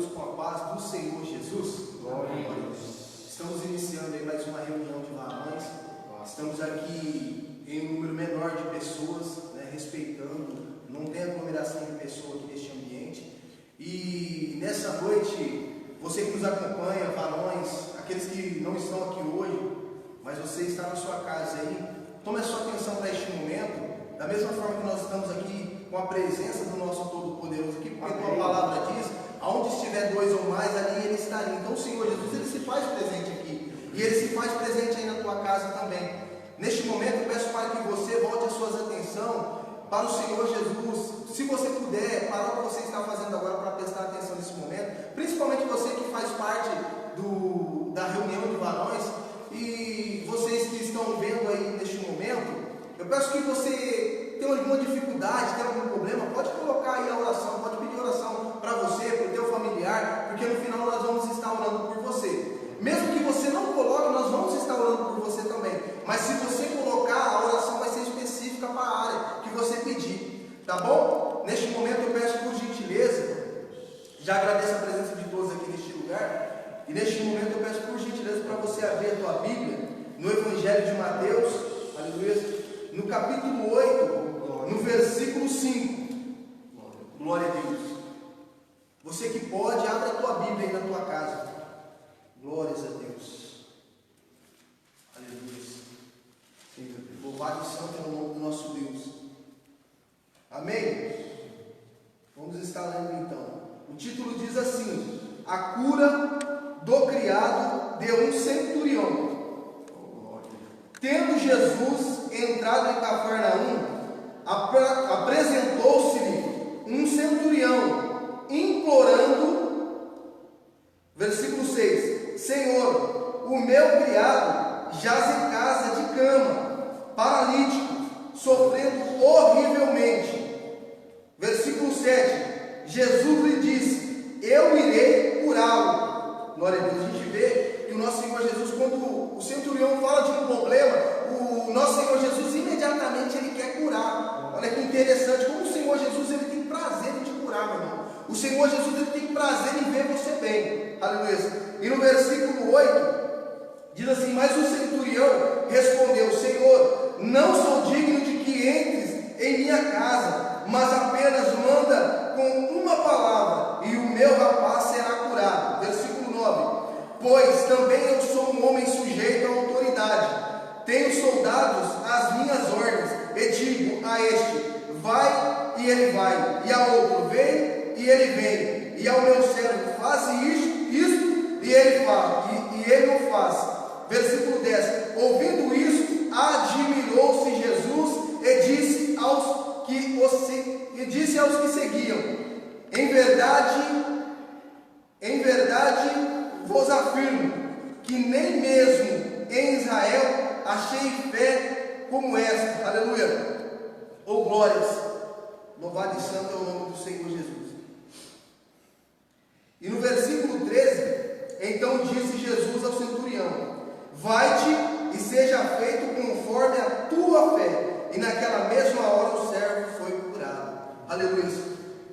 todos com a paz do Senhor Jesus. Glória a Deus. Estamos iniciando aí mais uma reunião de varões. Estamos aqui em um número menor de pessoas, né, respeitando, não tem aglomeração de pessoas aqui neste ambiente. E nessa noite, você que nos acompanha, varões, aqueles que não estão aqui hoje, mas você está na sua casa aí, tome a sua atenção para este momento, da mesma forma que nós estamos aqui com a presença do nosso Todo-Poderoso aqui, porque a tua palavra diz, aonde estiver dois ou mais, ali ele estaria. Então o Senhor Jesus, ele se faz presente aqui, e ele se faz presente aí na tua casa também. Neste momento, eu peço para que você volte a sua atenção para o Senhor Jesus. Se você puder, parar o que você está fazendo agora para prestar atenção nesse momento, principalmente você que faz parte da reunião de varões, e vocês que estão vendo aí neste momento, eu peço que você tem alguma dificuldade, tem algum problema, pode colocar aí a oração, pode pedir oração para você, para o teu familiar, porque no final nós vamos estar orando por você. Mesmo que você não coloque, nós vamos estar orando por você também. Mas se você colocar, a oração vai ser específica para a área que você pedir, tá bom? Neste momento eu peço por gentileza, já agradeço a presença de todos aqui neste lugar, e neste momento eu peço por gentileza para você abrir a tua Bíblia no Evangelho de Mateus, aleluia, no capítulo 8, no versículo 5. Glória a Deus. Você que pode, abre a tua Bíblia aí na tua casa. Glórias a Deus. Aleluia. Louvado e santo é o nome do nosso Deus. Amém? Vamos estar lendo então. O título diz assim: a cura do criado de um centurião. Tendo Jesus entrado em Cafarnaum, apresentou-se-lhe um centurião, implorando, versículo 6, Senhor, o meu criado jaz em casa de cama, paralítico, sofrendo horrivelmente. Versículo 7, Jesus lhe disse, eu irei curá-lo. Glória a Deus. A gente vê que o nosso Senhor Jesus, quando o centurião fala de um problema, o nosso Senhor Jesus imediatamente ele quer curar. Olha que interessante, como o Senhor Jesus ele tem prazer em te curar, meu irmão. O Senhor Jesus ele tem prazer em ver você bem. Aleluia. E no versículo 8 diz assim, mas o centurião respondeu, Senhor, não sou digno de que entres em minha casa, mas apenas manda com uma palavra e o meu rapaz será curado. Versículo 9, pois também eu sou um homem sujeito à autoridade, tenho soldados às minhas ordens, e digo a este, vai, e ele vai, e a outro, vem, e ele vem, e ao meu servo, faz isto, e ele faz, e ele o faz. Versículo 10, ouvindo isso, admirou-se Jesus e disse aos que seguiam, em verdade vos afirmo, que nem mesmo em Israel achei fé como esta. Aleluia. Oh glórias. Louvado e santo é o nome do Senhor Jesus. E no versículo 13, então disse Jesus ao centurião, vai-te e seja feito conforme a tua fé. E naquela mesma hora o servo foi curado. Aleluia.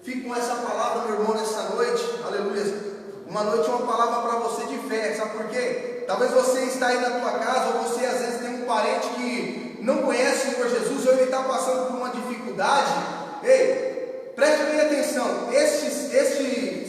Fique com essa palavra, meu irmão, nessa noite. Aleluia. Uma noite é uma palavra para você de fé. Sabe por quê? Talvez você está aí na tua casa, ou você às vezes tem um parente que não conhece o Senhor Jesus, ou ele está passando por uma dificuldade. Ei, preste bem atenção. Este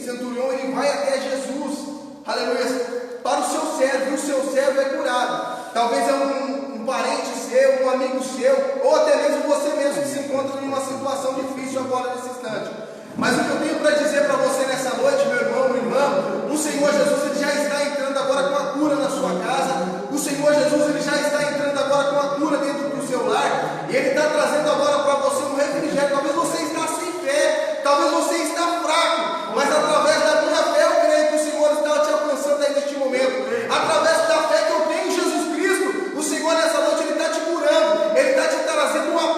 centurião, ele vai até Jesus. Aleluia. Para o seu servo, e o seu servo é curado. Talvez é um parente seu, um amigo seu, ou até mesmo você mesmo que se encontra em uma situação difícil agora nesse instante. Mas o que eu tenho para dizer para você nessa noite, meu irmão, minha irmã, o Senhor Jesus ele já está entrando agora com a cura na sua casa. O Senhor Jesus ele já está entrando agora com a cura dentro do seu lar. E Ele está trazendo agora para você um refrigério. Talvez você está sem fé, talvez você está fraco, mas através da minha fé eu creio que o Senhor está te alcançando aí neste momento. Através da fé que eu tenho em Jesus Cristo, o Senhor nessa noite ele está te curando, Ele está te trazendo uma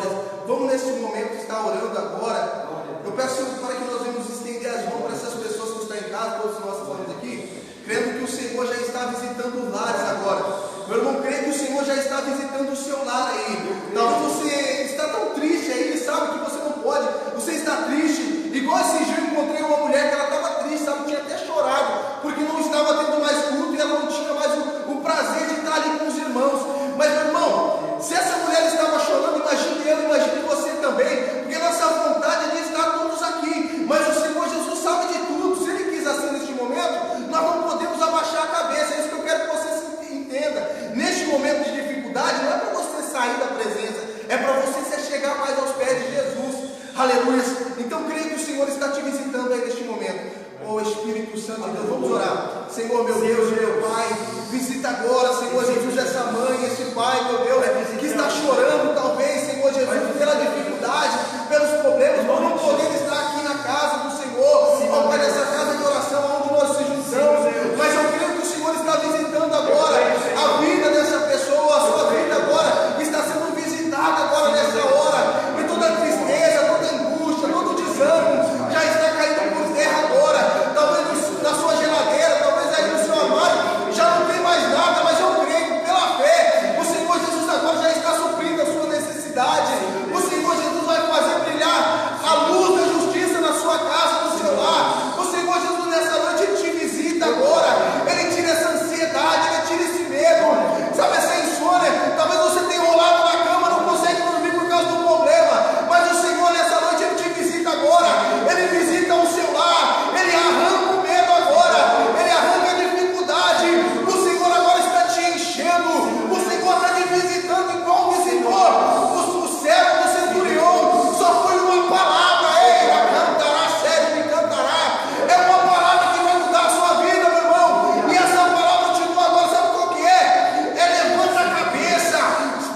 glórias. Vamos nesse momento estar orando agora. Eu peço para que nós venhamos estender as mãos para essas pessoas que estão em casa, todos nós estamos aqui, crendo que o Senhor já está visitando os lares agora. Meu irmão, creio que o Senhor já está visitando o seu lar aí. Talvez você está tão triste aí, sabe que você não pode, você está triste. Igual esse dia eu encontrei uma mulher que ela estava triste, sabe, tinha até chorado, porque não estava tendo mais culto e ela não tinha mais o prazer de estar ali com os irmãos. Mas meu irmão, se essa mulher estava chorando, imagine eu, imagine você também, porque nossa vontade é de estar todos aqui, mas o Senhor Jesus sabe de tudo. Se Ele quis assim neste momento, nós não podemos abaixar a cabeça. É isso que eu quero que você entenda. Neste momento de dificuldade, não é para você sair da presença, é para você se chegar mais aos pés de Jesus. Aleluia. Então creio que o Senhor está te visitando aí neste momento. Oh Espírito Santo de Deus, vamos orar. Senhor, meu Deus, meu Pai, visita agora, Senhor Jesus, essa mãe, esse pai, meu Deus, que está chorando talvez, Senhor Jesus, pela dificuldade, pelos problemas, por não poder estar aqui na casa do Senhor, ó Pai, nessa casa de oração onde nós se juntamos. Mas eu creio que o Senhor está visitando agora a vida dessa pessoa, a sua vida agora está sendo visitada agora nessa hora, e toda tristeza, toda angústia, todo desânimo já está caindo por terra agora. Talvez na sua geladeira, talvez aí no seu armário já não tem mais nada, mas eu creio que pela fé o Senhor Jesus agora já está suprindo a sua necessidade. O Senhor Jesus vai fazer brilhar a luz da justiça na sua casa, no seu lar. O Senhor Jesus nessa noite Ele te visita agora, Ele tira essa ansiedade, Ele tira esse medo, sabe, essa insônia. Talvez você tenha rolado na cama, não consegue dormir por causa do problema, mas o Senhor nessa noite Ele te visita agora, Ele visita o seu lar, Ele arranca o medo agora, Ele arranca a dificuldade. O Senhor agora está te enchendo, o Senhor está te visitando igual visitou o servo do centurião. Só foi uma palavra, ei, vai cantará, sério, me cantará. É uma palavra que vai mudar a sua vida, meu irmão. E essa palavra eu te dou agora, sabe qual que é? É levanta a cabeça,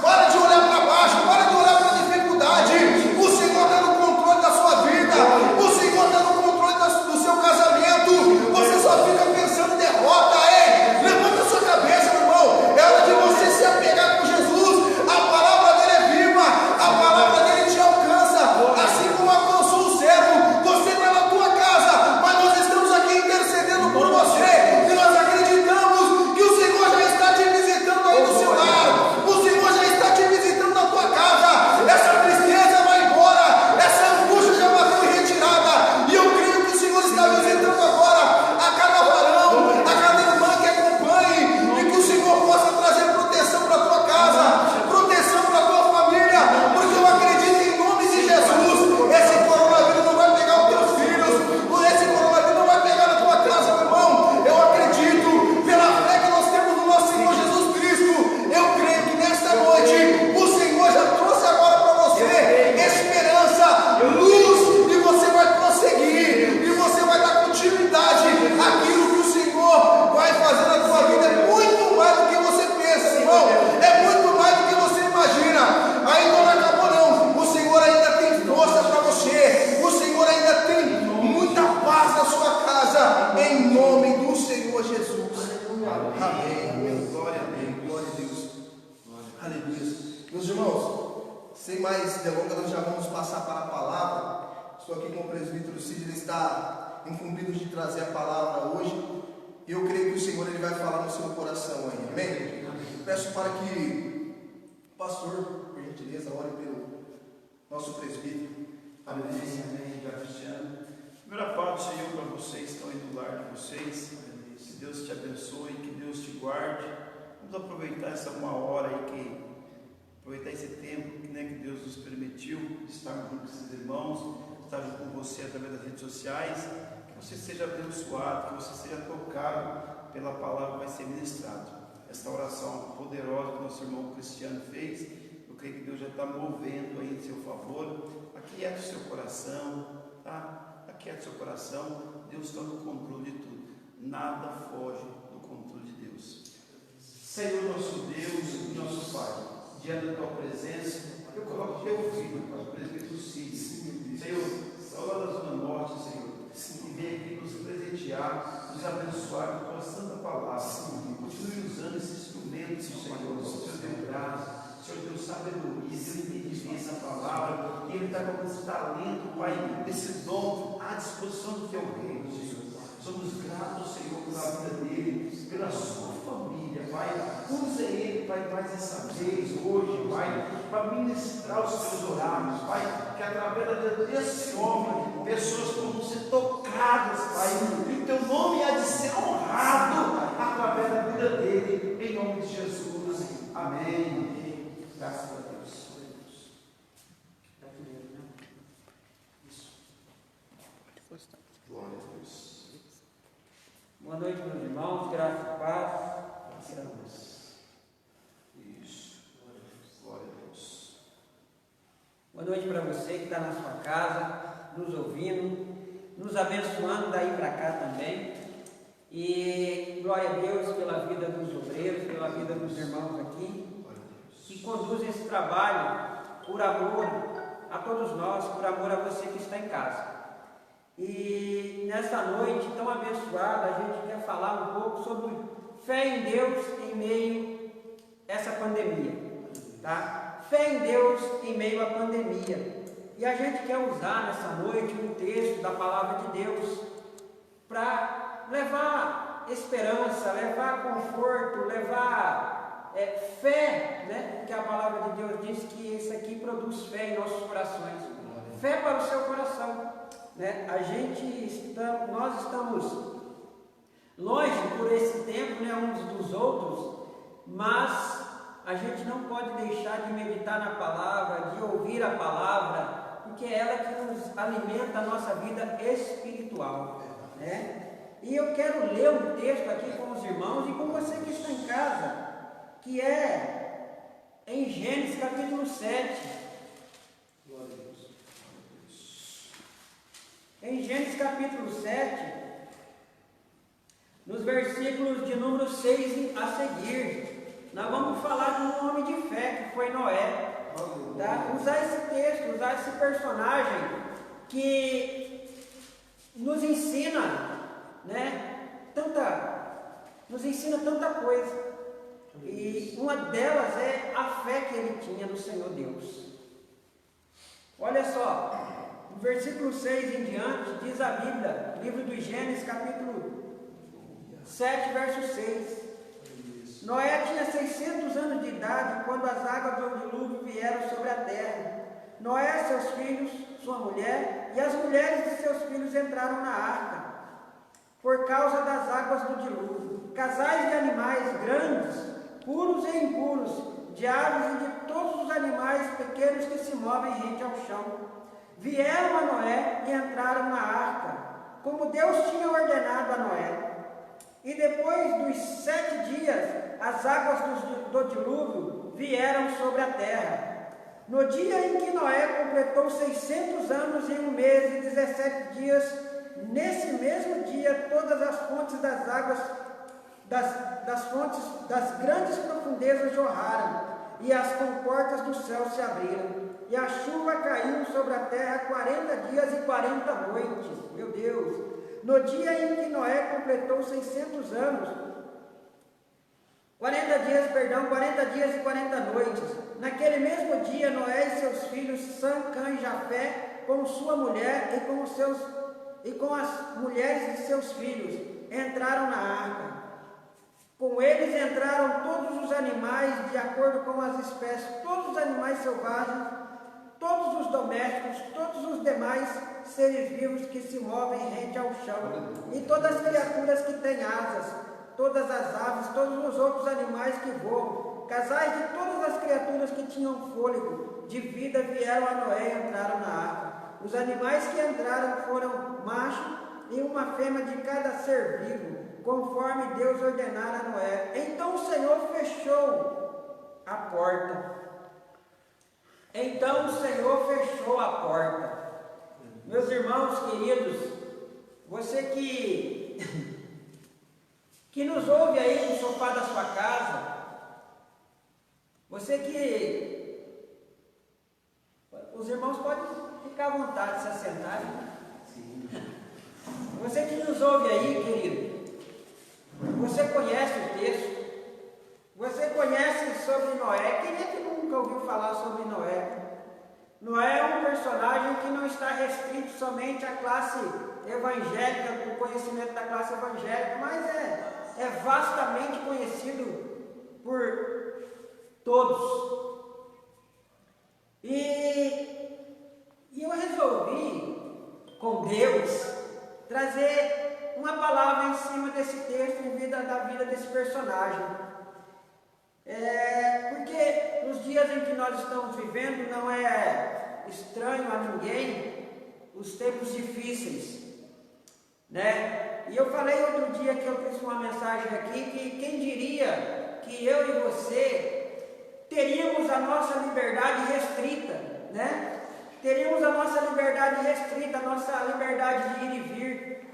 para de olhar para baixo, para de olhar para a dificuldade. O Senhor está no controle da sua vida, o Senhor está no controle do seu casamento. Você só fica pensando em derrota, ei, levanta a sua cabeça, meu irmão. É hora de você se apegar com Jesus. A palavra dele é viva, a palavra dele te alcança, assim como alcançou o servo. Você está na tua casa, mas nós estamos aqui intercedendo por você, e nós acreditamos que o Senhor já está te visitando aí no seu lar, o Senhor já está te visitando na tua casa. Essa tristeza vai embora, essa angústia já bateu em retirada, e eu creio que o Senhor está visitando agora a cada varão, a cada irmã que acompanhe, e que o Senhor possa trazer proteção para a tua casa, proteção para a tua família, porque eu acredito em nome de Jesus, esse coronavírus não vai pegar os teus filhos, esse coronavírus não vai pegar na tua casa, meu irmão. Eu acredito, pela fé que nós temos no nosso Senhor Jesus Cristo, eu creio que nesta noite o Senhor já trouxe agora para você esperança, luz, e você vai prosseguir, e você vai dar continuidade àquilo que o Senhor vai fazer na tua vida. É muito mais do que você pensa, irmão, é muito mais do que você imagina. Ainda não acabou não, o Senhor ainda tem força para você, o Senhor ainda tem muita paz na sua casa, em nome do Senhor Jesus. Amém. Glória a Deus, glória a Deus. Aleluia. Meus irmãos, sem mais delongas, nós já vamos passar para a palavra. Estou aqui com o presbítero Cid, ele está incumbido de trazer a palavra hoje. E eu creio que o Senhor ele vai falar no seu coração aí, amém? Peço para que o pastor, por gentileza, ore pelo nosso presbítero. Amém, amém, Cristiano. Primeira parte, Senhor, para vocês que estão aí do lar de vocês. Que Deus te abençoe, que Deus te guarde. Vamos aproveitar essa uma hora aí, aproveitar esse tempo que Deus nos permitiu estar junto com esses irmãos, estar junto com você através das redes sociais. Que você seja abençoado, que você seja tocado pela palavra que vai ser ministrada. Esta oração poderosa que o nosso irmão Cristiano fez, eu creio que Deus já está movendo aí em seu favor. Aquieta o seu coração, tá? Aquieta o seu coração. Deus está no controle de tudo. Nada foge do controle de Deus. Senhor nosso Deus e nosso Pai, diante da tua presença, eu coloco teu filho, o presbítero Cid. Senhor, salva da Zona Norte, Senhor, e vem aqui nos presentear, nos abençoar com a tua santa palavra. Continue usando esse instrumento, Senhor, Senhor, deu graça, Senhor, deu sabedoria, deu entendimento essa palavra. ele está com esse talento, Pai, esse dom à disposição do Teu reino, Senhor. Somos gratos, Senhor, pela vida dele, pela sua família, Pai. Usa ele, Pai, mais essa vez, hoje, Pai, para ministrar os Teus horários, Pai, que através da vida desse homem, pessoas possam ser tocadas, Pai, e o Teu nome há de ser honrado através da vida dele, em nome de Jesus. Amém. Graças a Deus. Glória a Deus. Boa noite, meus irmãos, graça e paz. Isso. Glória a Deus. Boa noite para você que está na sua casa, nos ouvindo, nos abençoando daí para cá também. E glória a Deus pela vida dos obreiros, pela vida dos irmãos aqui, que conduzem esse trabalho por amor a todos nós, por amor a você que está em casa. E nessa noite tão abençoada, a gente quer falar um pouco sobre fé em Deus em meio a essa pandemia, tá? Fé em Deus em meio à pandemia. E a gente quer usar nessa noite um texto da palavra de Deus para levar esperança, levar conforto, levar fé, né? Porque a palavra de Deus diz que isso aqui produz fé em nossos corações. Fé para o seu coração. Né? Nós estamos longe por esse tempo, né, uns dos outros, mas a gente não pode deixar de meditar na palavra, de ouvir a palavra, porque é ela que nos alimenta a nossa vida espiritual, né? E eu quero ler um texto aqui com os irmãos e com você que está em casa, que é em Gênesis capítulo 7. Em Gênesis capítulo 7, nos versículos de número 6 a seguir, nós vamos falar de um homem de fé que foi Noé. Tá? Usar esse texto, usar esse personagem que nos ensina, né, nos ensina tanta coisa. E uma delas é a fé que ele tinha no Senhor Deus. Olha só. No versículo 6 em diante, diz a Bíblia, livro do Gênesis, capítulo 7, verso 6. Noé tinha 600 anos de idade quando as águas do dilúvio vieram sobre a terra. Noé, seus filhos, sua mulher e as mulheres de seus filhos entraram na arca por causa das águas do dilúvio. Casais de animais grandes, puros e impuros, de aves e de todos os animais pequenos que se movem rente ao chão, vieram a Noé e entraram na arca, como Deus tinha ordenado a Noé. E depois dos 7 dias, as águas do dilúvio vieram sobre a terra. No dia em que Noé completou 600 anos e 1 mês e 17 dias, nesse mesmo dia, todas as fontes das águas, das fontes das grandes profundezas jorraram, e as comportas do céu se abriram. E a chuva caiu sobre a terra 40 dias e 40 noites. Meu Deus! No dia em que Noé completou 600 anos, 40 dias e 40 noites. Naquele mesmo dia, Noé e seus filhos, Sam, Cã e Jafé, com sua mulher e com as mulheres de seus filhos, entraram na arca. Com eles entraram todos os animais de acordo com as espécies, todos os animais selvagens, todos os domésticos, todos os demais seres vivos que se movem rente ao chão, e todas as criaturas que têm asas, todas as aves, todos os outros animais que voam, casais de todas as criaturas que tinham fôlego de vida vieram a Noé e entraram na arca. Os animais que entraram foram macho e uma fêmea de cada ser vivo, conforme Deus ordenara a Noé. Então o Senhor fechou a porta. Meus irmãos queridos, você que nos ouve aí no sofá da sua casa, você que... Os irmãos podem ficar à vontade de se assentarem. Você que nos ouve aí, querido, você conhece o texto, você conhece sobre Noé. Quem é que nunca ouviu falar sobre Noé? Noé é um personagem que não está restrito somente à classe evangélica, o conhecimento da classe evangélica, mas é vastamente conhecido por todos. E eu resolvi, com Deus, trazer uma palavra em cima desse texto, da vida desse personagem. Porque nos dias em que nós estamos vivendo, não é estranho a ninguém os tempos difíceis, né? E eu falei outro dia que eu fiz uma mensagem aqui, que quem diria que eu e você teríamos a nossa liberdade restrita, né? Teríamos a nossa liberdade restrita, a nossa liberdade de ir e vir.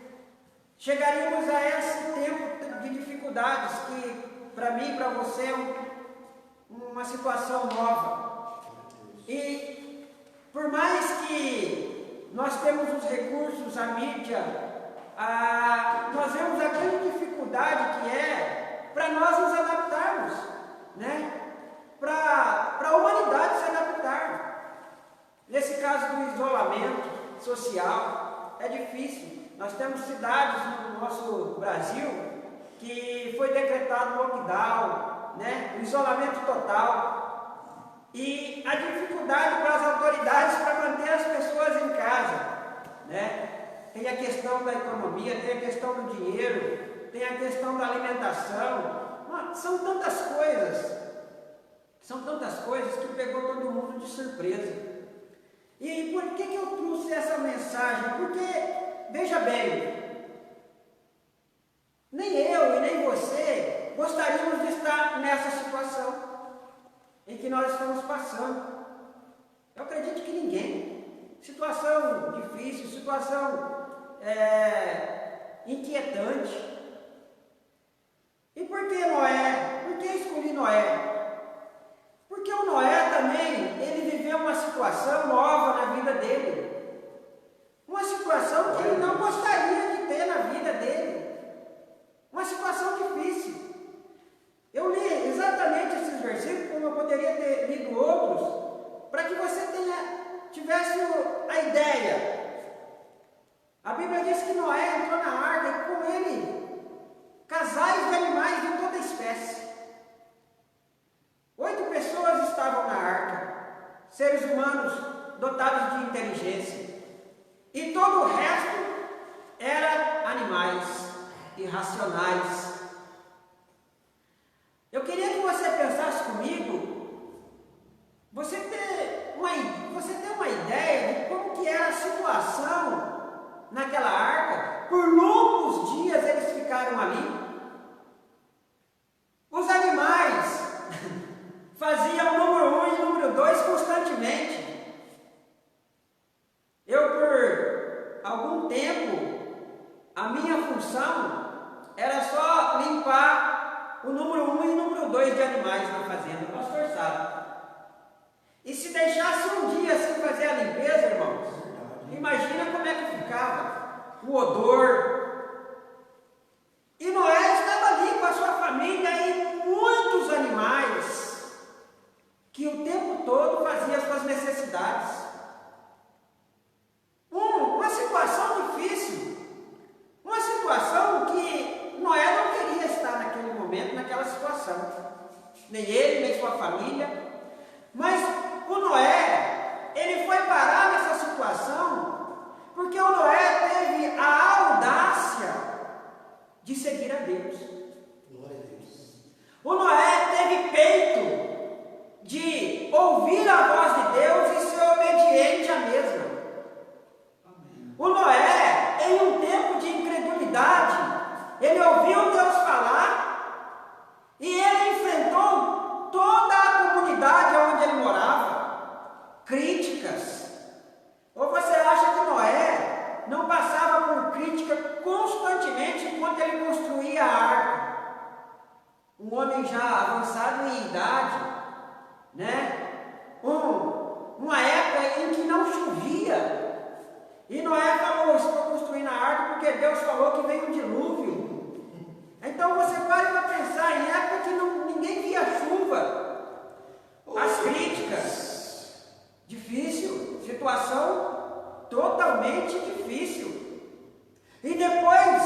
Chegaríamos a esse tempo de dificuldades que, para mim e para você, é uma situação nova. E por mais que nós temos os recursos, a mídia, nós vemos a grande dificuldade que é para nós nos adaptarmos, né? Para a humanidade se adaptar. Nesse caso do isolamento social, é difícil. Nós temos cidades no nosso Brasil que foi decretado lockdown, né? O isolamento total. E a dificuldade para as autoridades para manter as pessoas em casa, né? Tem a questão da economia, tem a questão do dinheiro, tem a questão da alimentação. São tantas coisas que pegou todo mundo de surpresa. E por que eu trouxe essa mensagem? Porque, veja bem, nem eu e nem você gostaríamos de estar nessa situação em que nós estamos passando. Eu acredito que ninguém. Situação difícil, situação inquietante. E por que Noé? Por que escolhi Noé? Porque o Noé também, ele viveu uma situação nova na vida dele. Uma situação que ele não gostaria de ter na vida dele. Uma situação difícil. Eu li exatamente esses versículos, como eu poderia ter lido outros, para que você tivesse a ideia. A Bíblia diz que Noé entrou na arca e com ele casais de animais de toda espécie. 8 pessoas estavam na arca, seres humanos dotados de inteligência, e todo o resto era animais irracionais. Eu queria que você pensasse comigo, você ter uma ideia de como que era a situação naquela arca. Por longos dias eles ficaram ali. Os animais faziam o número 1 e o número 2 constantemente. Eu, por algum tempo, a minha função era só limpar o número 1 e o número 2 de animais na fazenda, o pastor sabe. E se deixasse um dia sem fazer a limpeza, irmãos, imagina como é que ficava o odor. E Noé estava ali com a sua família e muitos animais que o tempo todo faziam as suas necessidades. Uma situação difícil, uma situação que Noé não queria estar naquele momento, naquela situação, nem ele, nem sua família. Mas o Noé, ele foi parar nessa situação porque o Noé teve a audácia de seguir a Deus. Glória a Deus. O Noé teve peito de ouvir a voz de Deus e ser obediente à mesma. Amém. O Noé, em um tempo de incredulidade, ele ouviu Deus falar e ele enfrentou toda a comunidade onde ele morava. Críticas. Ou você acha que Noé não passava por crítica constantemente enquanto ele construía a arca? Um homem já avançado em idade, né? Uma época em que não chovia. E Noé falou: estou construindo a arca porque Deus falou que veio um dilúvio. Então você para pensar, em época que ninguém via chuva, as críticas, difícil, situação totalmente difícil. E depois,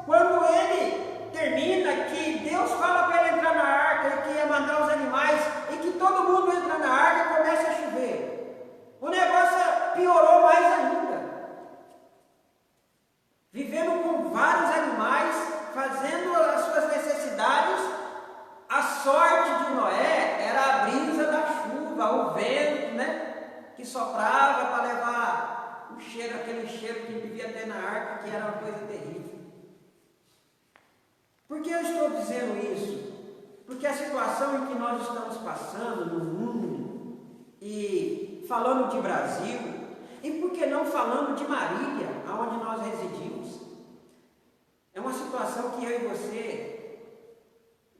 quando ele termina, que Deus fala para ele entrar na arca e que ia mandar os animais, e que todo mundo entra na arca e começa a chover, o negócio piorou mais ainda. Vivendo com vários animais, fazendo as suas necessidades, a sorte de Noé era a brisa da chuva, o vento, né, que soprava para levar o cheiro, aquele cheiro que devia ter na arca, que era uma coisa terrível. Por que eu estou dizendo isso? Porque a situação em que nós estamos passando no mundo, e falando de Brasil, e por que não falando de Marília, onde nós residimos, é uma situação que eu e você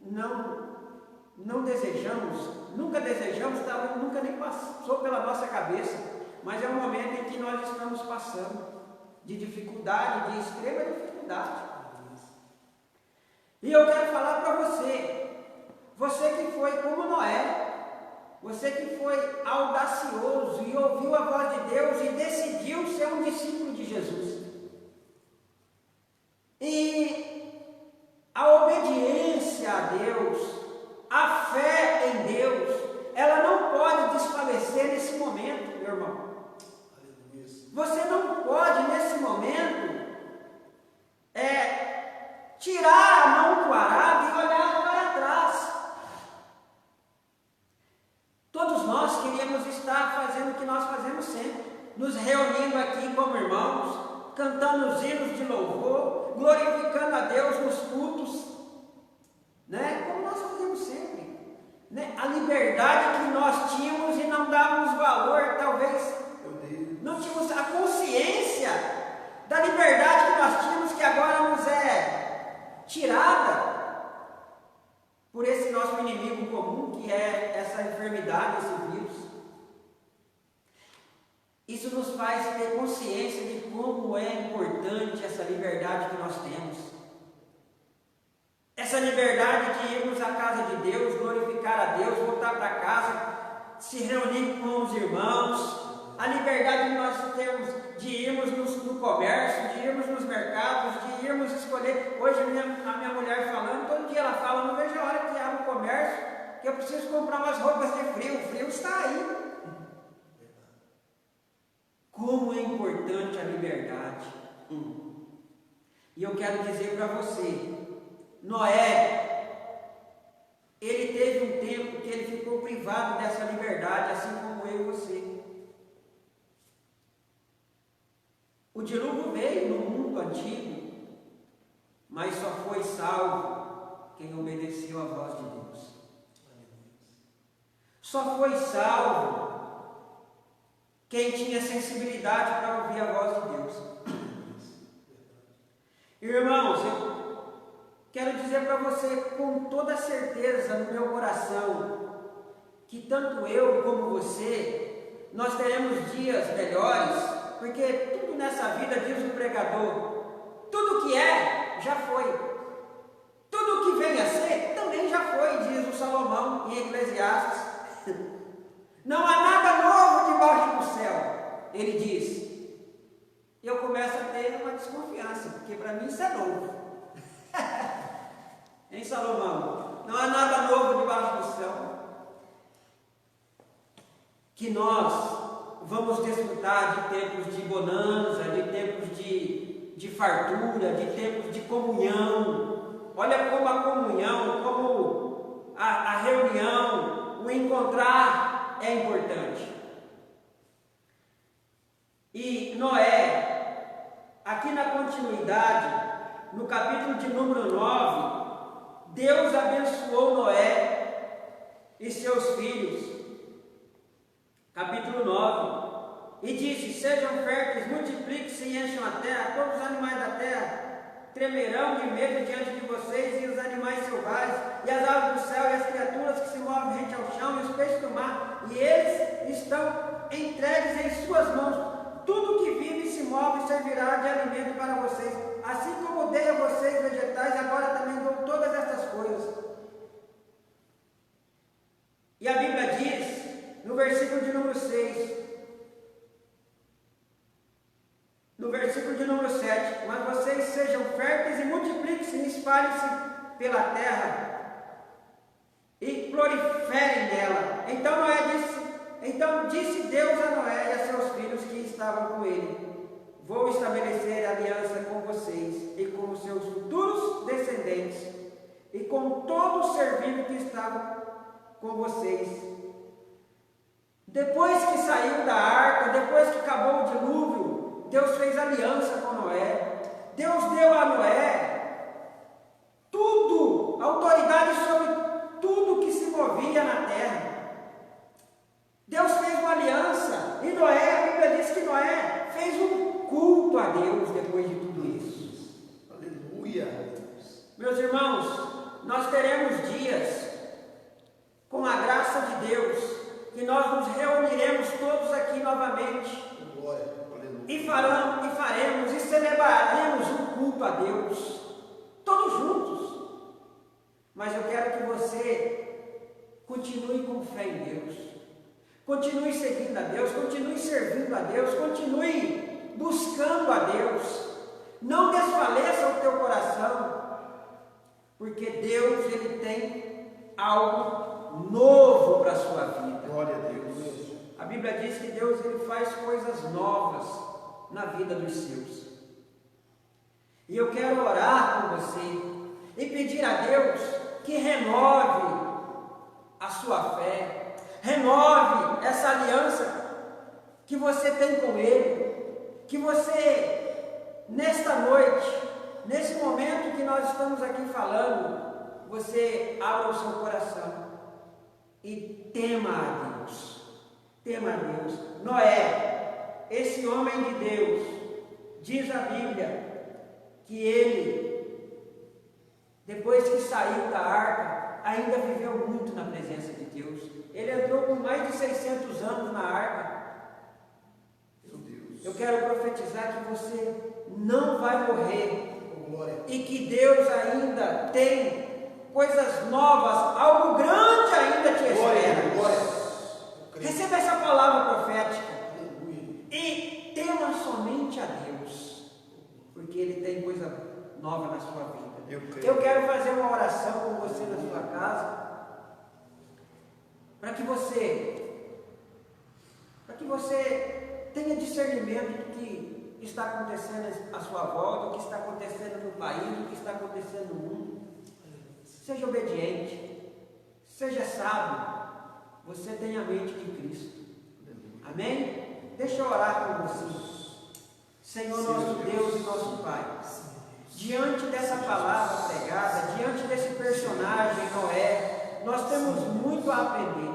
não desejamos, nunca desejamos, talvez nunca nem passou pela nossa cabeça, mas é um momento em que nós estamos passando de dificuldade, de extrema dificuldade. E eu quero falar para você que foi como Noé, você que foi audacioso e ouviu a voz de Deus e decidiu ser um discípulo de Jesus. E a obediência a Deus, a fé em Deus, ela não pode desfalecer nesse momento, meu irmão. Você não pode, nesse momento, tirar a mão do arado e olhar para trás. Todos nós queríamos estar fazendo o que nós fazemos sempre, nos reunindo aqui como irmãos, cantando os hinos de louvor, glorificando a Deus nos cultos, né? Como nós fazemos sempre, né? A liberdade que nós tínhamos e não dávamos valor, talvez não tínhamos a consciência da liberdade que nós tínhamos, que agora nos é tirada por esse nosso inimigo comum, que é essa enfermidade, esse vírus. Isso nos faz ter consciência de como é importante essa liberdade que nós temos. Essa liberdade de irmos à casa de Deus, glorificar a Deus, voltar para casa, se reunir com os irmãos. A liberdade que nós temos de irmos no comércio, de irmos nos mercados, de irmos escolher. Hoje a minha mulher falando, todo dia ela fala, não vejo a hora que abre o comércio, que eu preciso comprar umas roupas de frio. O frio está aí. Como é importante a liberdade. E eu quero dizer para você, Noé, ele teve um tempo que ele ficou privado dessa liberdade, assim como eu e você. O dilúvio veio no mundo antigo, mas só foi salvo quem obedeceu à voz de Deus. Só foi salvo quem tinha sensibilidade para ouvir a voz de Deus. Irmãos, eu quero dizer para você com toda certeza no meu coração, que tanto eu como você, nós teremos dias melhores, porque tudo nessa vida, diz o pregador, tudo que é, já foi. Tudo que vem a ser, também já foi, diz o Salomão em Eclesiastes. Não há nada novo debaixo do céu, ele diz. E eu começo a ter uma desconfiança, porque para mim isso é novo. Hein, Salomão? Não há nada novo debaixo do céu. Que nós vamos desfrutar de tempos de bonança, de tempos de fartura, de tempos de comunhão. Olha como a comunhão, como a reunião, o encontrar é importante. E Noé, aqui na continuidade, no capítulo de número 9, Deus abençoou Noé e seus filhos. Capítulo 9, e disse: sejam férteis, multipliquem-se e encham a terra, todos os animais da terra tremerão de medo diante de vocês, e os animais selvagens, e as aves do céu, e as criaturas que se movem rente ao chão, e os peixes do mar, e eles estão entregues em suas mãos. Tudo que vive e se move servirá de alimento para vocês. Assim como dei a vocês vegetais, agora também dou todas estas coisas. E a Bíblia diz, no versículo de número 6, no versículo de número 7, mas vocês sejam férteis e multipliquem-se e espalhem-se pela terra e proliferem nela. Então disse Deus a Noé e a seus filhos que estavam com ele: vou estabelecer aliança com vocês e com os seus futuros descendentes e com todo o ser vivo que estava com vocês. Depois que saiu da arca, depois que acabou o dilúvio, Deus fez aliança com Noé. Deus deu a Noé tudo, autoridade sobre tudo que se movia na terra. Deus fez uma aliança e Noé, a Bíblia diz que Noé fez um culto a Deus depois de tudo isso. Aleluia! Meus irmãos, nós teremos dias, com a graça de Deus, que nós nos reuniremos todos aqui novamente e faremos e celebraremos um culto a Deus, todos juntos. Mas eu quero que você continue com fé em Deus, continue seguindo a Deus, continue servindo a Deus, continue buscando a Deus. Não desfaleça o teu coração, porque Deus, Ele tem algo novo para a sua vida. Glória a Deus. A Bíblia diz que Deus, Ele faz coisas novas na vida dos seus. E eu quero orar com você e pedir a Deus que renove a sua fé, renove essa aliança que você tem com Ele, que você, nesta noite, nesse momento que nós estamos aqui falando, você abra o seu coração e tema a Deus. Tema a Deus. Noé, esse homem de Deus, diz a Bíblia que ele, depois que saiu da arca, ainda viveu muito na presença de Deus. Ele entrou com mais de 600 anos na arca. Meu Deus. Eu quero profetizar que você não vai morrer e que Deus ainda tem coisas novas, algo grande ainda te espera. Receba essa palavra profética e tema somente a Deus, porque Ele tem coisa nova na sua vida. Eu quero fazer uma oração com você na sua casa, para que você tenha discernimento do que está acontecendo à sua volta, o que está acontecendo no país, o que está acontecendo no mundo. Seja obediente, seja sábio. Você tem a mente de Cristo. Amém? Deixa eu orar com você. Senhor nosso Deus e nosso Pai, diante dessa palavra pregada, diante desse personagem Noé, nós temos muito a aprender.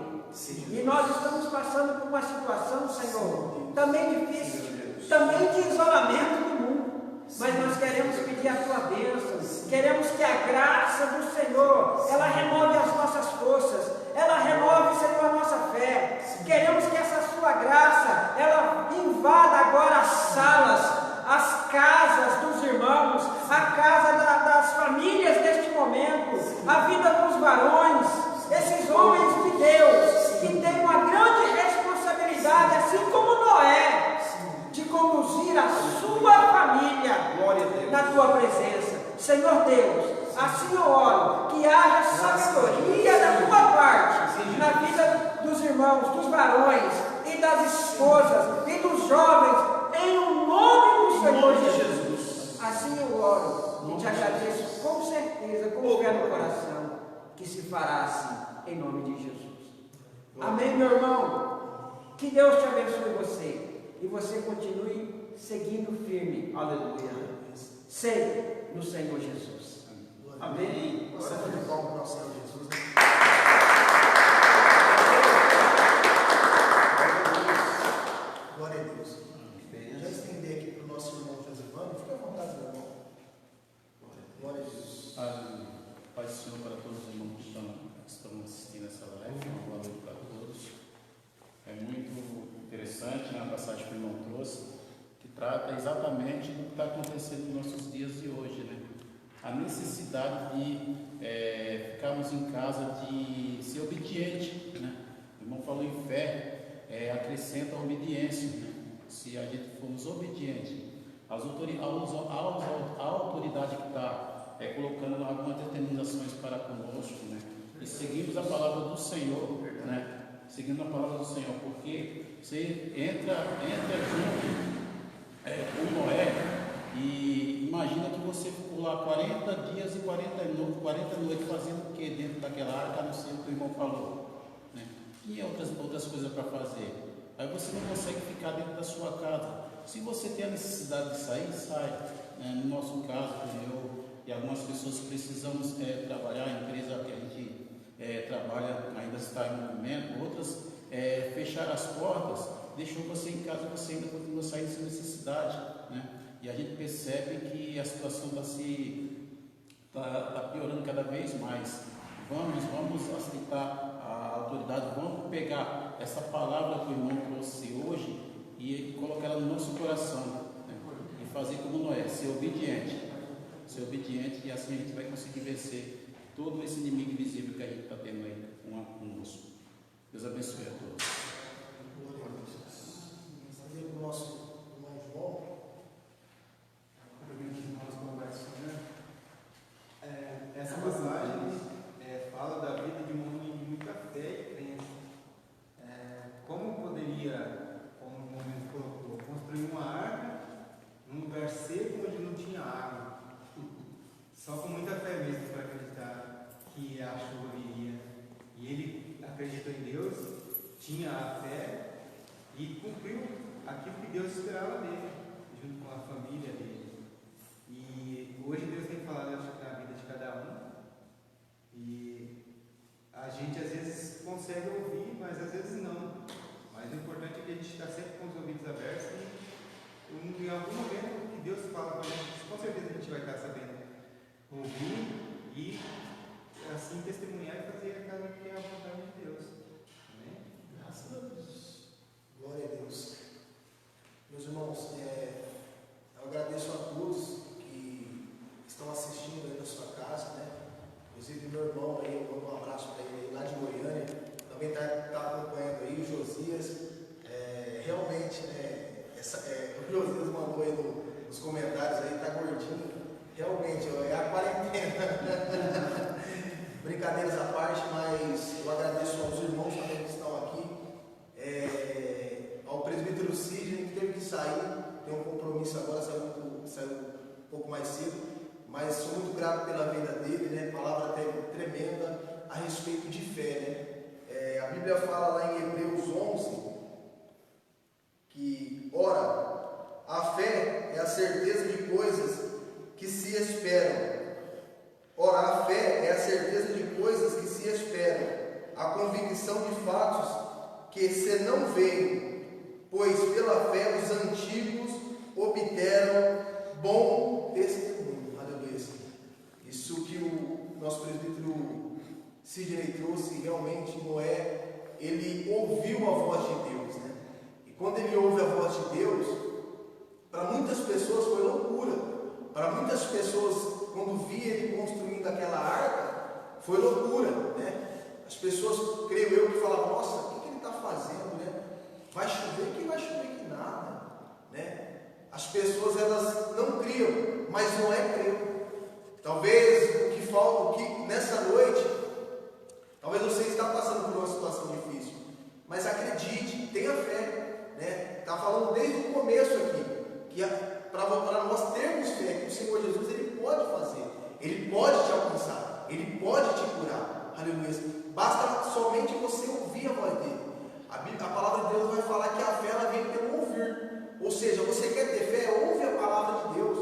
E nós estamos passando por uma situação, Senhor, também difícil, também de isolamento do mundo. Mas nós queremos pedir a tua bênção, queremos que a graça do Senhor, ela renove as nossas forças, ela renove, Senhor, a nossa fé. Queremos que essa sua graça, ela invada agora as salas, as casas dos irmãos, a casa das famílias neste momento, a vida dos varões, esses homens de Deus, que têm uma grande responsabilidade, assim como Noé, de conduzir a sua família na tua presença. Senhor Deus, assim eu oro, que haja sabedoria da tua parte na vida dos irmãos, dos varões e das esposas e dos jovens, em nome do Senhor Jesus. Assim eu oro e te agradeço com certeza, com fé no coração, que se fará assim, em nome de Jesus. Amém, meu irmão? Que Deus te abençoe você. E você continue seguindo firme. Aleluia. Sempre no Senhor Jesus. Amém. Você foi de palma para o nosso Senhor Jesus, né? Glória a Deus. Já estender aqui para o nosso irmão Josivano. Fique à vontade, meu irmão. Glória a Deus. Paz do Senhor para todos os irmãos que estão assistindo essa live. Uma boa noite para todos. É muito interessante, né, a passagem que o irmão trouxe, que trata exatamente do que está acontecendo nos nossos dias de hoje, né? A necessidade de ficarmos em casa, de ser obediente, né? O irmão falou em fé, acrescenta a obediência, né? Se a gente formos obedientes, a autoridade que está colocando algumas determinações para conosco, né? E seguimos a palavra do Senhor, né? Seguindo a palavra do Senhor, porque você entra junto com Noé e imagina que você ficou lá 40 dias e 40 noites fazendo o que dentro daquela arca, a não ser o que o irmão falou, né? E outras coisas para fazer. Aí você não consegue ficar dentro da sua casa. Se você tem a necessidade de sair, sai, né? No nosso caso, eu e algumas pessoas precisamos trabalhar, a empresa que a gente trabalha ainda está em movimento, outras fecharam as portas, deixou você em casa, você ainda continua saindo sem necessidade, né? E a gente percebe que a situação está piorando cada vez mais. Vamos aceitar a autoridade, vamos pegar essa palavra que o irmão trouxe hoje e colocar ela no nosso coração, né? E fazer como Noé, ser obediente, e assim a gente vai conseguir vencer todo esse inimigo invisível que a gente está tendo aí conosco. Deus abençoe a todos. Glória a Deus. Fazendo o nosso irmão João, essa passagem fala da vida de um homem de muita fé e crença. Como poderia, como o momento colocou, construir uma arca num lugar seco onde não tinha água? Só com muita fé mesmo para acreditar que a chuva viria. E ele acreditou em Deus, tinha a fé e cumpriu aquilo que Deus esperava dele, junto com a família dele. E hoje Deus tem falado na vida de cada um. E a gente às vezes consegue ouvir, mas às vezes não. Mas o importante é que a gente está sempre com os ouvidos abertos e em algum momento que Deus fala com a gente, com certeza a gente vai estar sabendo ouvir e assim testemunhar e fazer aquilo que é a vontade de Deus. Amém? Graças a Deus. Glória a Deus. Meus irmãos, eu agradeço a todos que estão assistindo aí na sua casa, né? Inclusive meu irmão aí, eu mando um abraço para ele aí, lá de Goiânia, também está acompanhando aí, o Josias. Realmente, o Josias mandou aí nos comentários aí, tá gordinho. Realmente, é a quarentena. Brincadeiras à parte, mas eu agradeço aos irmãos também que estão aqui, ao presbítero Sidney, que teve que sair, tem um compromisso agora, saiu um pouco mais cedo, mas sou muito grato pela vida dele, né? Palavra tremenda a respeito de fé, né? A Bíblia fala lá em Hebreus 11 que, ora, a fé é a certeza de coisas que se esperam. Ora, a fé é a certeza de coisas que se esperam, a convicção de fatos que se não veem, pois pela fé os antigos obteram bom testemunho. Aleluia. Isso que o nosso presbítero Sidney trouxe, realmente Noé, ele ouviu a voz de Deus, né? E quando ele ouve a voz de Deus, para muitas pessoas foi loucura. Para muitas pessoas, quando via ele construindo aquela arca, foi loucura, né? As pessoas, creio eu, que falavam, nossa, o que ele está fazendo, né? Vai chover? Que vai chover que nada, né? As pessoas, elas não criam, mas Noé creu. Talvez o que falta, nessa noite, talvez você está passando por uma situação difícil, mas acredite, tenha fé, né? Está falando desde o começo aqui, que para nós termos fé que o Senhor Jesus, Ele pode fazer, Ele pode te alcançar, Ele pode te curar, aleluia. Basta somente você ouvir a voz dEle. A palavra de Deus vai falar que a fé ela vem pelo ouvir, ou seja, você quer ter fé, ouve a palavra de Deus,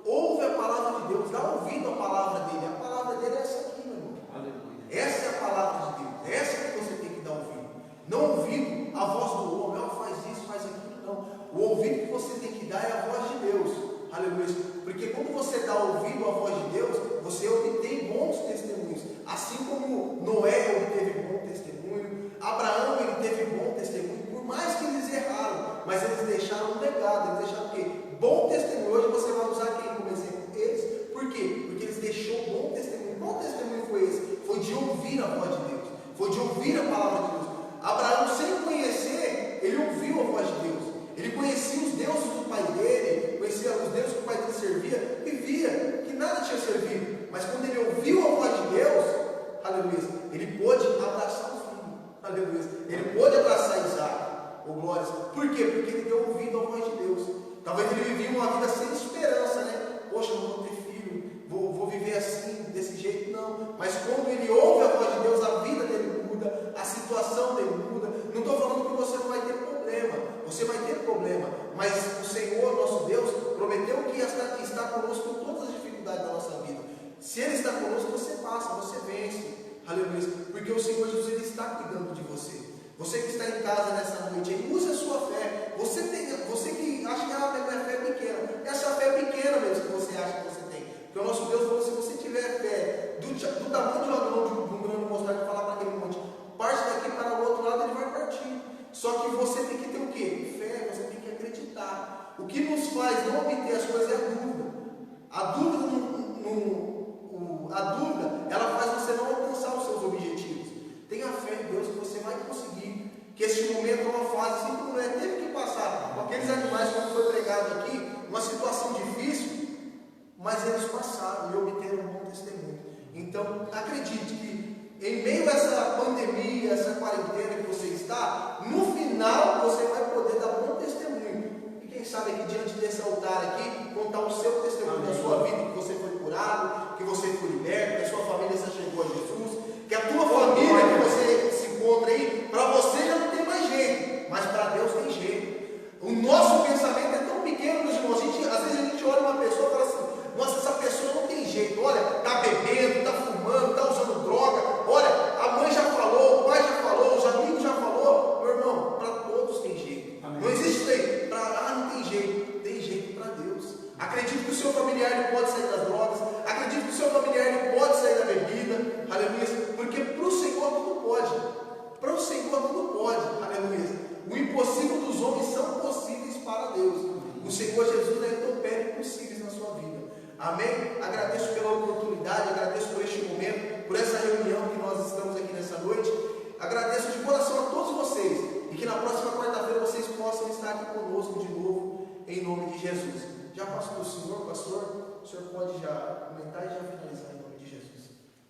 ouve a palavra de Deus, dá ouvido à palavra dEle. A palavra dEle é essa aqui, meu irmão, aleluia. Essa é a palavra de Deus, essa que você tem que dar ouvido, não ouvido a voz do homem, faz isso, faz aquilo, não. O ouvido que você tem que dar é a voz de Deus, aleluia, porque quando você dá ouvido à voz de Deus, você obtém bons testemunhos, assim como Noé obteve bom testemunho, Abraão ele teve bom testemunho, por mais que eles erraram, mas eles deixaram um legado, eles deixaram o quê? Bom testemunho. Hoje você vai usar quem como exemplo? Eles, por quê? Porque eles deixaram bom testemunho. Bom testemunho foi esse? Foi de ouvir a voz de Deus, foi de ouvir a palavra de Deus. Abraão, sem conhecer, ele ouviu a voz de Deus. Ele conhecia os deuses do pai dele, conhecia os nada tinha servido, mas quando ele ouviu a voz de Deus, aleluia, ele pôde abraçar o filho, aleluia, ele pôde abraçar Isaac, glórias. Por quê? Porque ele deu ouvido à voz de Deus. Talvez ele vivia uma vida sem esperança, né? Poxa, não vou ter filho, vou viver assim, desse jeito, não. Mas quando ele ouve a voz de Deus, a vida dele muda, a situação dele muda. Não estou falando que você não vai ter problema, você vai ter problema, mas o Senhor, nosso Deus, prometeu que está conosco em todas as dificuldades da nossa vida. Se Ele está conosco, você passa, você vence, aleluia, porque o Senhor Jesus, Ele está cuidando de você. Você que está em casa nessa noite, use a sua fé. Você que acha que minha fé é pequena, essa fé é pequena mesmo que você acha que você tem. Porque o nosso Deus falou: se você tiver fé do tamanho de um grão de mostarda, de falar para aquele monte, parte daqui para o outro lado, ele vai partir. Só que você tem que ter o quê? Fé, você tem que acreditar. O que nos faz não obter as coisas é a dúvida. A dúvida, ela faz você não alcançar os seus objetivos. Tenha fé em Deus que você vai conseguir. Que este momento é uma fase assim como é, teve que passar com aqueles animais, como foi pregado aqui, uma situação difícil, mas eles passaram e obteram um bom testemunho. Então, acredite que em meio a essa pandemia, essa quarentena que você está, no final você vai poder dar bom testemunho. E quem sabe aqui diante desse altar aqui, contar o seu testemunho da sua vida, que você foi curado, que você foi liberto, que a sua família se chegou a Jesus, que a tua família que você se encontra aí, para você já não tem mais jeito, mas para Deus tem jeito. O nosso pensamento é tão pequeno, meus irmãos, às vezes a gente olha uma pessoa e fala assim: nossa, essa pessoa não tem jeito, olha, está bebendo, está fumando, está usando droga, olha, a mãe já falou, o pai já falou, os amigos já falou. Meu irmão, para todos tem jeito. Amém. Não existe isso aí, não tem jeito para Deus. Acredito que o seu familiar ele pode sair das drogas, acredito que o seu familiar ele pode sair da bebida, aleluia, porque para o Senhor tudo pode. Para o Senhor tudo pode, aleluia. O impossível dos homens são possíveis para Deus. O Senhor Jesus opera impossíveis na sua vida. Amém? Agradeço pela oportunidade, agradeço por este momento, por essa reunião que nós estamos aqui nessa noite. Agradeço de coração a todos vocês e que na próxima quarta-feira vocês possam estar aqui conosco de novo, em nome de Jesus. Já passo para o senhor, pastor, o senhor pode já comentar e já finalizar em nome de Jesus.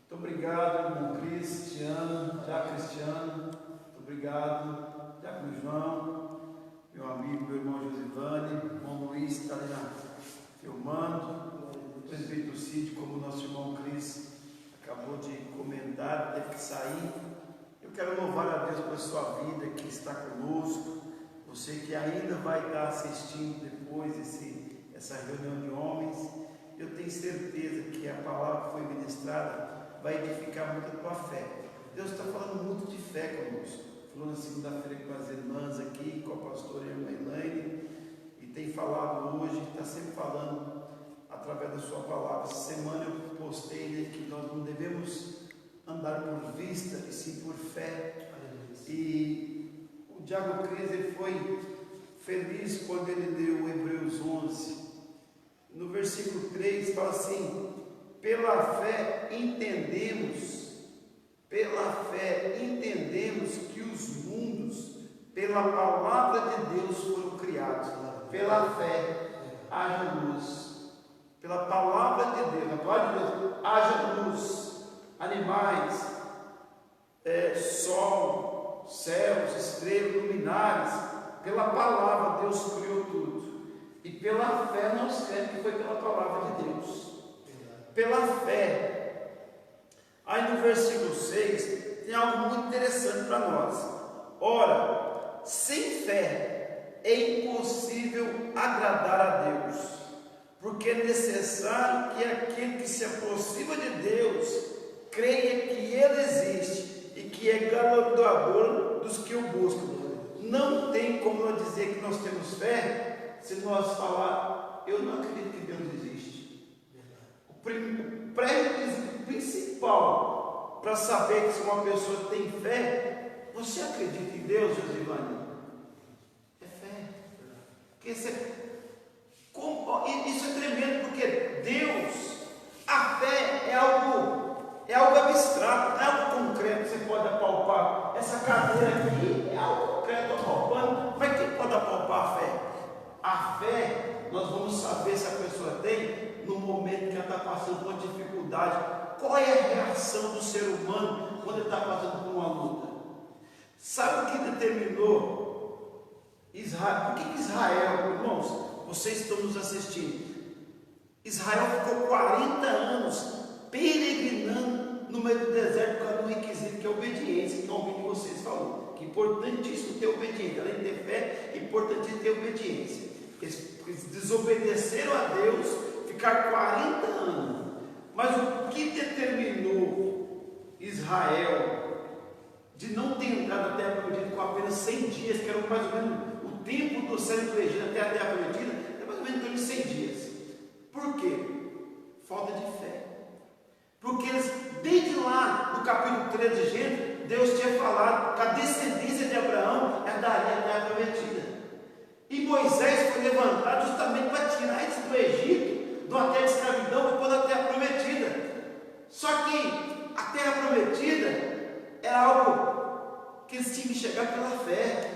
Muito obrigado, irmão Cristiano, muito obrigado, Diácono João, meu amigo, meu irmão Josivane, irmão Luiz está ali filmando, o presbítero Cid, como o nosso irmão Cris acabou de comentar, teve que sair. Eu quero louvar a Deus pela sua vida que está conosco, você que ainda vai estar assistindo depois essa reunião de homens. Eu tenho certeza que a palavra que foi ministrada vai edificar muito a tua fé. Deus está falando muito de fé conosco. Falou na segunda-feira com as irmãs aqui, com a pastora irmã Elaine, e tem falado hoje, está sempre falando através da sua palavra. Essa semana eu postei, né, que nós não devemos andar por vista, e sim por fé. E o Diácono Cris, ele foi feliz quando ele leu Hebreus 11. No versículo 3 fala assim: pela fé entendemos que os mundos, pela palavra de Deus, foram criados. Pela fé, haja luz. Pela palavra de Deus, na palavra de Deus, haja luz. Animais, sol, céus, estrelas, luminares. Pela palavra, Deus criou tudo. E pela fé nós cremos que foi pela palavra de Deus. Pela fé. Aí no versículo 6 tem algo muito interessante para nós. Ora, sem fé é impossível agradar a Deus, porque é necessário que aquele que se aproxima de Deus creia que Ele existe e que é galardoador dos que o buscam. Não tem como nós dizer que nós temos fé se nós falar: eu não acredito que Deus existe. O pré-requisito principal para saber se uma pessoa tem fé: você acredita em Deus, Josivane? É fé. Porque isso é tremendo, porque Deus, a fé é algo abstrato, não é algo concreto, você pode apalpar. Essa cadeira aqui é algo concreto, apalpando, mas quem pode apalpar a fé? A fé, nós vamos saber se a pessoa tem no momento que ela está passando dificuldade. Qual é a reação do ser humano quando ele está passando por uma luta? Sabe o que determinou Israel? Por que Israel, irmãos, vocês estão nos assistindo? Israel ficou 40 anos peregrinando no meio do deserto por causa do requisito que é a obediência, que alguém de vocês falou. Que é importantíssimo ter obediência, além de ter fé, é importantíssimo ter obediência. Eles desobedeceram a Deus, ficaram 40 anos. Mas o que determinou Israel de não ter entrado na terra prometida com apenas 100 dias, que era mais ou menos o tempo do céu do Egito até a terra prometida, é mais ou menos em torno de 100 dias. Por quê? Falta de fé. Porque eles, desde lá, no capítulo 13 de Gênesis, Deus tinha falado que a descendência de Abraão daria a terra prometida. E Moisés foi levantado justamente para tirar eles do Egito, de uma terra de escravidão, para pôr na terra prometida. Só que a terra prometida era algo que eles tinham que enxergar pela fé.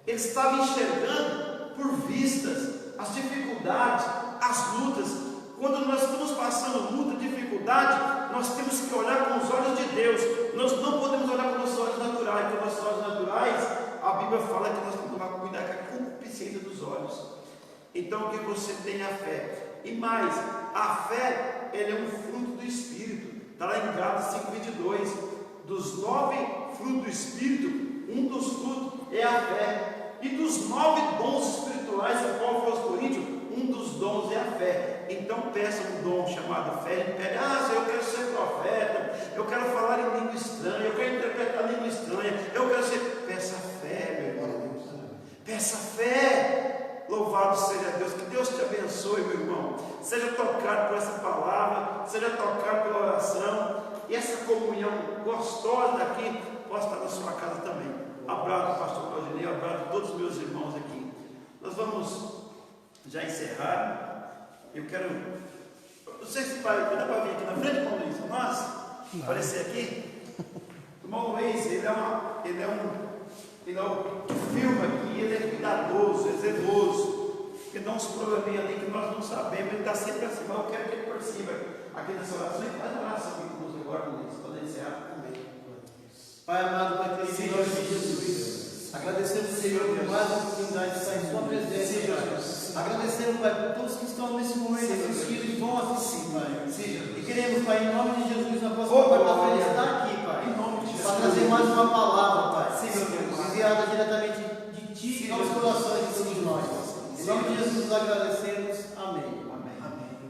Eles estavam enxergando por vistas as dificuldades, as lutas. Quando nós estamos passando luta, dificuldade, nós temos que olhar com os olhos de Deus. Nós não podemos olhar com os nossos olhos naturais, porque os nossos olhos naturais, a Bíblia fala que nós temos que tomar cuidado com a concupiscência dos olhos. Então que você tenha fé. E mais, a fé, ela é um fruto do Espírito. Está lá em Gálatas 5:22. Dos 9 frutos do Espírito, um dos frutos é a fé. E dos 9 dons espirituais, a Paulo falou aos Coríntios, um dos dons é a fé. Então peça um dom chamado fé. Ele pede, eu quero ser profeta, eu quero falar em língua estranha, eu quero interpretar língua estranha, eu quero ser. Peça fé, meu irmão. Peça fé. Louvado seja Deus. Que Deus te abençoe, meu irmão. Seja tocado por essa palavra, seja tocado pela oração. E essa comunhão gostosa daqui possa estar na sua casa também. Abraço, pastor Claudinei, abraço a todos os meus irmãos aqui. Nós vamos já encerrar. Eu quero. Não sei se dá para vir aqui na frente, irmão Luiz, mas aparecer aqui. O irmão Luiz, ele é o que filma aqui, ele é cuidadoso, é zeloso. Porque dá uns probleminha ali que nós não sabemos, ele está sempre assim, mas eu quero que ele perceba aqui nessa oração. E faz uma oração aqui conosco agora, Luiz, para encerrar também. Pai amado, Pai querido, em nome de Jesus, agradecemos, Senhor, por mais uma oportunidade de estar em Sua presença, Pai. Agradecemos, Pai, por todos que estão nesse momento assistindo e vão assistir, Pai. E queremos, Pai, em nome de Jesus, na próxima quarta-feira estar aqui, Pai, para trazer mais uma palavra, Pai, enviada diretamente de Ti aos corações de todos nós. Em nome de Jesus, agradecemos. Amém.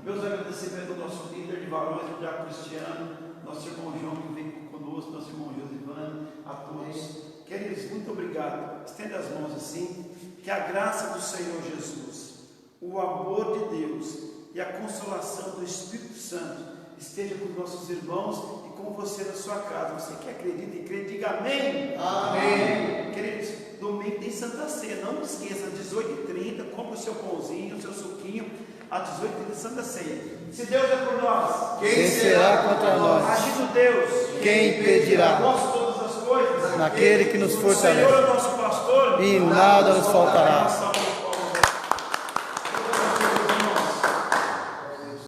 Meus agradecimentos ao nosso líder de valores, o Diácono Cristiano, nosso irmão João que vem conosco, nosso irmão Josivane, a todos. Queridos, muito obrigado. Estenda as mãos assim. Que a graça do Senhor Jesus, o amor de Deus e a consolação do Espírito Santo esteja com os nossos irmãos e com você na sua casa. Você que acredita e crê, diga amém. Amém. Queridos, domingo tem Santa Ceia. Não esqueça, às 18h30, compre o seu pãozinho, o seu suquinho. Às 18h30, Santa Ceia. Se Deus é por nós, quem será contra nós? Agindo Deus, quem impedirá? Posso todas as coisas Naquele que nos o fortalece. Senhor é nosso pastor E nada nos faltará.